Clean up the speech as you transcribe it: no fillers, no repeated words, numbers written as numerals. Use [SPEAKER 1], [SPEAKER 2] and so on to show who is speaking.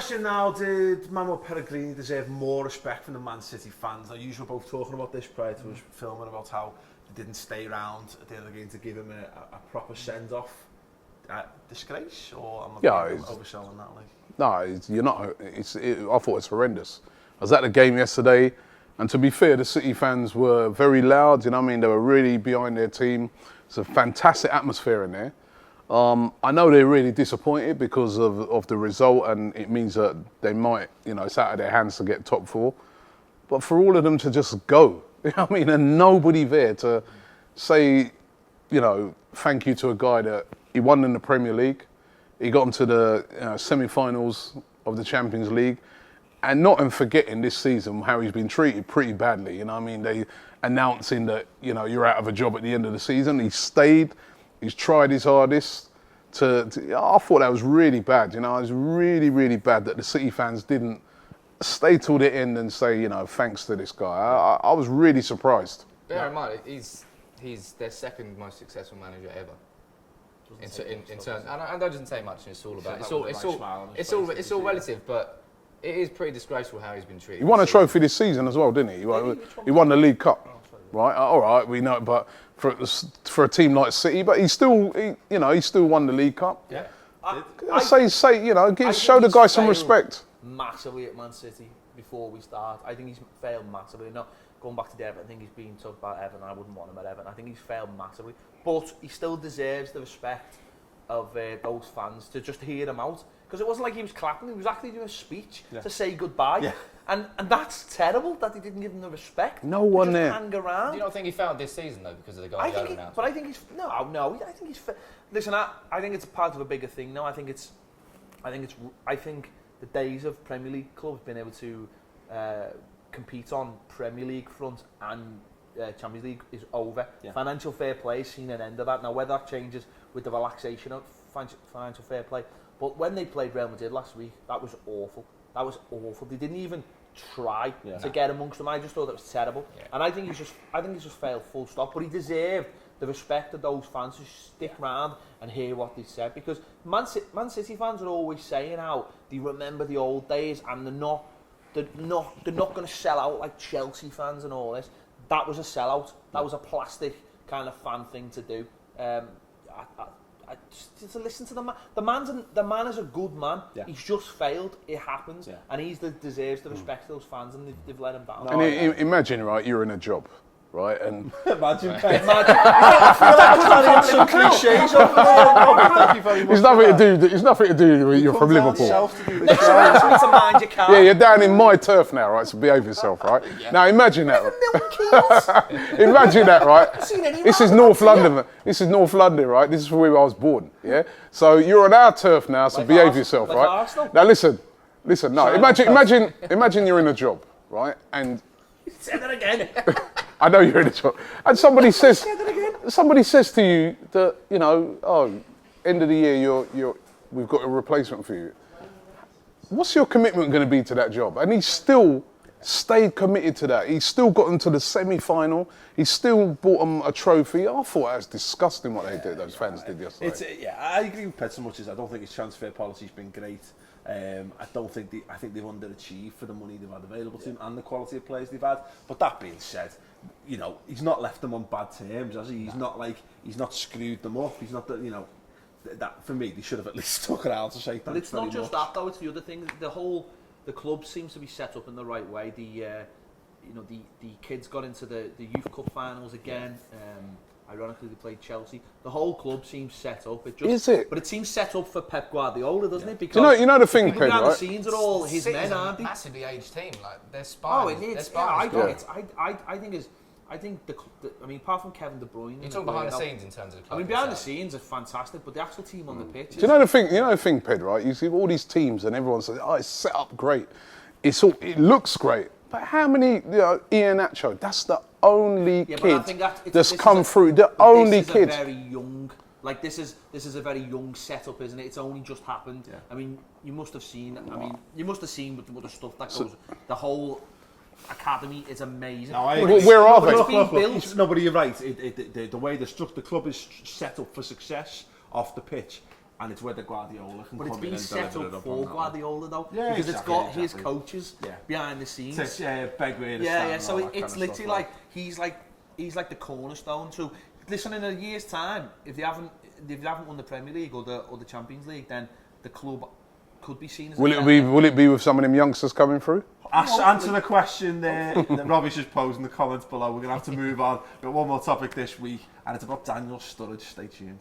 [SPEAKER 1] question now, did Manuel Pellegrini deserve more respect from the Man City fans? Now, you were both talking about this prior to us filming, about how they didn't stay around at the end of the game to give him a proper send-off. Disgrace? Or am I overselling that?
[SPEAKER 2] No, you're not. I thought it's horrendous. I was at the game yesterday, and to be fair, the City fans were very loud. You know what I mean? They were really behind their team. It's a fantastic atmosphere in there. I know they're really disappointed because of the result, and it means that they might, it's out of their hands to get top 4. But for all of them to just go, you know what I mean, and nobody there to say, thank you to a guy that he won in the Premier League, he got into the semi-finals of the Champions League, and not in forgetting this season how he's been treated pretty badly. You know what I mean? They announcing that, you're out of a job at the end of the season. He stayed. He's tried his hardest I thought that was really bad. It was really, really bad that the City fans didn't stay till the end and say, thanks to this guy. I was really surprised.
[SPEAKER 3] Bear in mind, he's their second most successful manager ever. In terms, and that doesn't say much. It's all about. It's all relative, but it is pretty disgraceful how he's been treated.
[SPEAKER 2] He won a trophy this season as well, didn't he? He won the League Cup, right? All right, we know, but for a team like City, but he still won the League Cup.
[SPEAKER 4] Yeah.
[SPEAKER 2] Show the guy some respect.
[SPEAKER 4] Massively at Man City before we start. I think he's failed massively. Now, going back to Everton, I think he's been talked about Everton. I wouldn't want him at Everton. I think he's failed massively, but he still deserves the respect of those fans to just hear him out. Because it wasn't like he was clapping; he was actually doing a speech to say goodbye. Yeah. And that's terrible that they didn't give him the respect.
[SPEAKER 2] No one there.
[SPEAKER 4] Hang around.
[SPEAKER 3] Do you not think he failed this season though because of the Guardiola announcement?
[SPEAKER 4] But I think he's I think he's. Listen, I think it's part of a bigger thing now. I think the days of Premier League clubs being able to compete on Premier League front and Champions League is over. Yeah. Financial fair play has seen an end of that. Now, whether that changes with the relaxation of financial fair play, but when they played Real Madrid last week, that was awful. They didn't even try to get amongst them. I just thought that was terrible. Yeah. And I think he's just failed full stop. But he deserved the respect of those fans who stick around and hear what they said. Because Man City fans are always saying how they remember the old days and they're not going to sell out like Chelsea fans and all this. That was a sellout. That was a plastic kind of fan thing to do. Just to listen to the man. The man is a good man. Yeah. He's just failed. It happens, and he deserves the respect of those fans, and they've let him down.
[SPEAKER 2] And imagine, right? You're in a job, right? And
[SPEAKER 1] imagine. I feel like some cliches. Thank you very much.
[SPEAKER 2] It's nothing to do with you're from Liverpool.
[SPEAKER 4] Next time to mind your car.
[SPEAKER 2] Yeah, you're down in my turf now, right? So behave yourself, right? Now imagine that. Imagine that, right? This is North London. This is North London, right? This is where I was born. Yeah. So you're on our turf now, so behave yourself, right?
[SPEAKER 4] Arsenal.
[SPEAKER 2] Now listen. No, imagine you're in a job, right? And
[SPEAKER 4] say that again.
[SPEAKER 2] I know you're in a job. And somebody says to you that, end of the year, we've got a replacement for you. What's your commitment going to be to that job? And he still stayed committed to that. He still got into the semi-final. He still bought them a trophy. I thought that was disgusting what those fans did yesterday.
[SPEAKER 1] I agree with Ped so much as I don't think his transfer policy's been great. I think they've underachieved for the money they've had available to them and the quality of players they've had. But that being said, he's not left them on bad terms, has he? He's not screwed them up. He's not that for me they should have at least stuck around to say thanks.
[SPEAKER 4] But it's not just that though. It's the other thing. The club seems to be set up in the right way. The kids got into the Youth Cup finals again. Ironically, they played Chelsea. The whole club seems set up.
[SPEAKER 2] Is it?
[SPEAKER 4] But it seems set up for Pep Guardiola, doesn't it? Because
[SPEAKER 2] you know the thing,
[SPEAKER 4] Pep, right? The scenes are all his men, aren't they?
[SPEAKER 3] Massively aged team. Like they're spine.
[SPEAKER 4] Oh, it is. I think apart from Kevin De Bruyne,
[SPEAKER 3] you're talking behind the scenes in terms of. The club
[SPEAKER 4] behind the scenes are fantastic, but the actual team on the pitch.
[SPEAKER 2] Do you know the thing? You know the thing, Ped, right? You see all these teams, and everyone says, "Oh, it's set up great. It looks great." But how many? Iheanacho. That's the only kid that's come through. The only kid.
[SPEAKER 4] This is a very young. Like this is a very young setup, isn't it? It's only just happened. Yeah. I mean, you must have seen. With the stuff that goes. The whole academy is amazing.
[SPEAKER 2] No, where are they?
[SPEAKER 1] Look, no, but you're right. The way the club is set up for success off the pitch and it's whether Guardiola can
[SPEAKER 4] But it's
[SPEAKER 1] come in
[SPEAKER 4] been
[SPEAKER 1] and
[SPEAKER 4] set
[SPEAKER 1] deliver it
[SPEAKER 4] up
[SPEAKER 1] up
[SPEAKER 4] for
[SPEAKER 1] on that.
[SPEAKER 4] Guardiola though,
[SPEAKER 1] Yeah,
[SPEAKER 4] because
[SPEAKER 1] exactly,
[SPEAKER 4] it's got his
[SPEAKER 1] exactly.
[SPEAKER 4] coaches behind the scenes.
[SPEAKER 1] Begway,
[SPEAKER 4] Yeah. So it's literally like he's like the cornerstone. So listen, in a year's time, if they haven't won the Premier League or the Champions League, then the club could be seen as.
[SPEAKER 2] Will it be with some of them youngsters coming through?
[SPEAKER 1] Answer the question there that Robbie's just posed in the comments below. We're going to have to move on. We've got one more topic this week, and it's about Daniel Sturridge. Stay tuned.